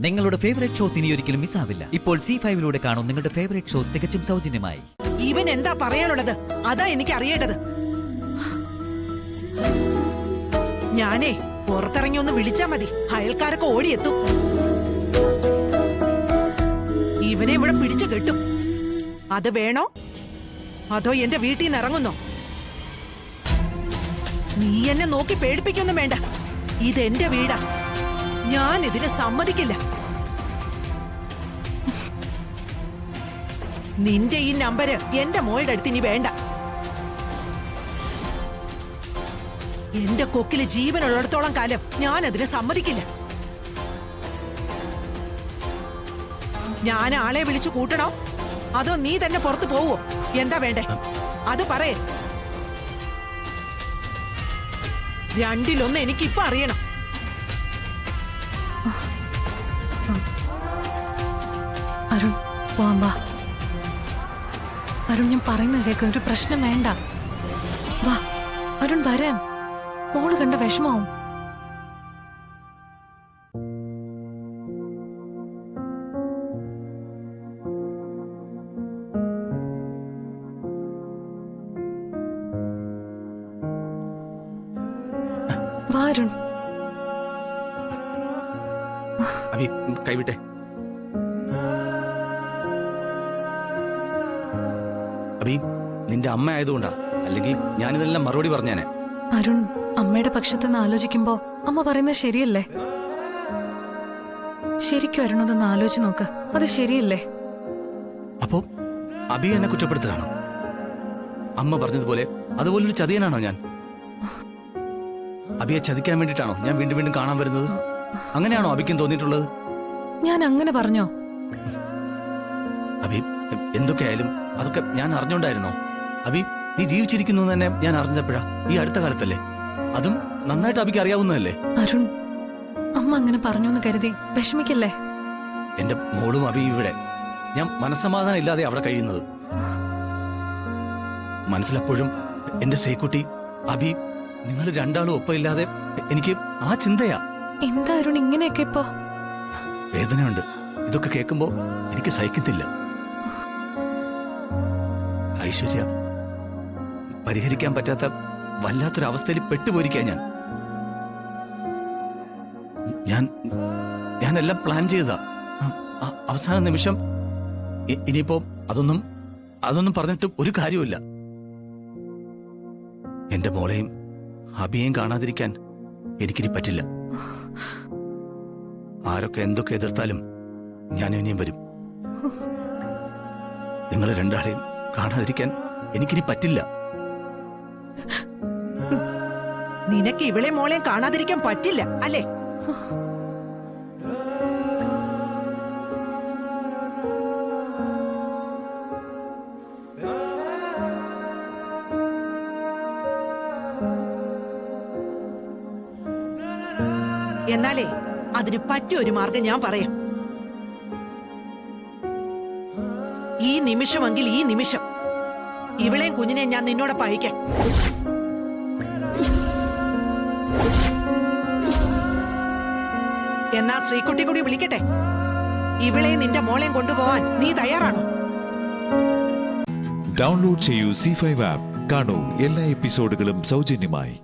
നിങ്ങളുടെ favourite shows ഇനി ഒരിക്കലും മിസ്സാവില്ല. ഇപ്പോൾ C5 കാണും നിങ്ങളുടെ ഫേവറേറ്റ് ഷോസ് തികച്ചും സൗജന്യമായി. ഇവൻ എന്താ പറയാനുള്ളത്? അതാ എനിക്ക് അറിയേണ്ടത്. ഞാനേ പുറത്തിറങ്ങി ഒന്ന് വിളിച്ചാ മതി, അയൽക്കാരൊക്കെ ഓടിയെത്തും. ഇവനെ ഇവിടെ പിടിച്ചു കെട്ടും. അത് വേണോ അതോ എന്റെ വീട്ടിൽ നിന്ന് ഇറങ്ങുന്നോ? നീ എന്നെ നോക്കി പേടിപ്പിക്കൊന്നും വേണ്ട. ഇതെന്റെ വീടാ, ഞാൻ ഇതിന് സമ്മതിക്കില്ല. നിന്റെ ഈ നമ്പര് എന്റെ മോളുടെ അടുത്ത് ഇനി വേണ്ട. എന്റെ കൊക്കില് ജീവനുള്ളിടത്തോളം കാലം ഞാൻ അതിന് സമ്മതിക്കില്ല. ഞാൻ ആളെ വിളിച്ചു കൂട്ടണോ അതോ നീ തന്നെ പുറത്തു പോവോ? എന്താ വേണ്ടേ അത് പറയേ. രണ്ടിലൊന്ന് എനിക്കിപ്പോ അറിയണം. അരുൺ പോവാൻ വാ. അരുൺ ഞാൻ പറയുന്നത് കേൾക്ക, ഒരു പ്രശ്നം വേണ്ട. വാ അരുൺ, വരാൻ. മോള് കണ്ട വിഷമാവും. വാ അരുൺ. അഭി കൈവിട്ടെ. അഭി നിന്റെ അമ്മ ആയതുകൊണ്ടാ, അല്ലെങ്കിൽ ഞാനിതെല്ലാം മറുപടി പറഞ്ഞേനെ. അരുൺ, അമ്മയുടെ പക്ഷത്തുനിന്ന് ആലോചിക്കുമ്പോ അമ്മ പറയുന്നത് ശരിയല്ലേ? ശരിക്കും അരുണതൊന്ന് ആലോചിച്ച് നോക്ക്, അത് ശരിയല്ലേ? അപ്പോ അഭി എന്നെ കുറ്റപ്പെടുത്തുകയാണോ? അമ്മ പറഞ്ഞതുപോലെ അതുപോലൊരു ചതിയനാണോ ഞാൻ? അഭിയെ ചതിക്കാൻ വേണ്ടിയിട്ടാണോ ഞാൻ വീണ്ടും വീണ്ടും കാണാൻ വരുന്നത്? അങ്ങനെയാണോ അഭിക്കും തോന്നിയിട്ടുള്ളത്? ഞാൻ അങ്ങനെ പറഞ്ഞോ? അഭി എന്തൊക്കെയായാലും അതൊക്കെ ഞാൻ അറിഞ്ഞോണ്ടായിരുന്നോ? അഭി നീ ജീവിച്ചിരിക്കുന്നു തന്നെ ഞാൻ അറിഞ്ഞപ്പോഴാ, ഈ അടുത്ത കാലത്തല്ലേ. അതും നന്നായിട്ട് അഭിക്ക് അറിയാവുന്നതല്ലേ. അരുൺ, അമ്മ അങ്ങനെ പറഞ്ഞു എന്ന് കരുതി വിഷമിക്കല്ലേ. എന്റെ മോളും അഭി ഇവിടെ, ഞാൻ മനസ്സമാധാനം ഇല്ലാതെ അവിടെ കഴിയുന്നത്. മനസ്സിലപ്പോഴും എന്റെ ശ്രീകുട്ടി, അഭി, നിങ്ങൾ രണ്ടാളും ഒപ്പമില്ലാതെ എനിക്ക് ആ ചിന്തയാ. എന്താ അരുൺ ഇങ്ങനെയൊക്കെ ഇപ്പോ? വേദനയുണ്ട്. ഇതൊക്കെ കേൾക്കുമ്പോ എനിക്ക് സഹിക്കത്തില്ല. ഐശ്വര്യ, പരിഹരിക്കാൻ പറ്റാത്ത വല്ലാത്തൊരവസ്ഥയിൽ പെട്ടുപോയിരിക്കാ ഞാനെല്ലാം പ്ലാൻ ചെയ്തതാ. അവസാന നിമിഷം ഇനിയിപ്പോ അതൊന്നും പറഞ്ഞിട്ട് ഒരു കാര്യമില്ല. എന്റെ മോളെയും അഭിയെയും കാണാതിരിക്കാൻ എനിക്കിനി പറ്റില്ല. ആരൊക്കെ എന്തൊക്കെ എതിർത്താലും ഞാൻ ഇനിയും വരും. നിങ്ങൾ രണ്ടാളെയും കാണാതിരിക്കാൻ എനിക്കിനി പറ്റില്ല. നിനക്ക് ഇവളെ മോളെയും കാണാതിരിക്കാൻ പറ്റില്ല അല്ലേ? എന്നാലേ അതിന് പറ്റിയ ഒരു മാർഗം ഞാൻ പറയാം. ഈ നിമിഷമെങ്കിൽ ഈ നിമിഷം ഇവളെയും കുഞ്ഞിനെയും ഞാൻ നിന്നോടൊപ്പം അയക്കാം. എന്നാ ശ്രീകുട്ടി കൂടി വിളിക്കട്ടെ. ഇവളെയും നിന്റെ മോളെയും കൊണ്ടുപോവാൻ നീ തയ്യാറാണോ? ഡൗൺലോഡ് ചെയ്യൂ C5 ആപ്പ്. കാണൂ എല്ലാ എപ്പിസോഡുകളും സൗജന്യമായി.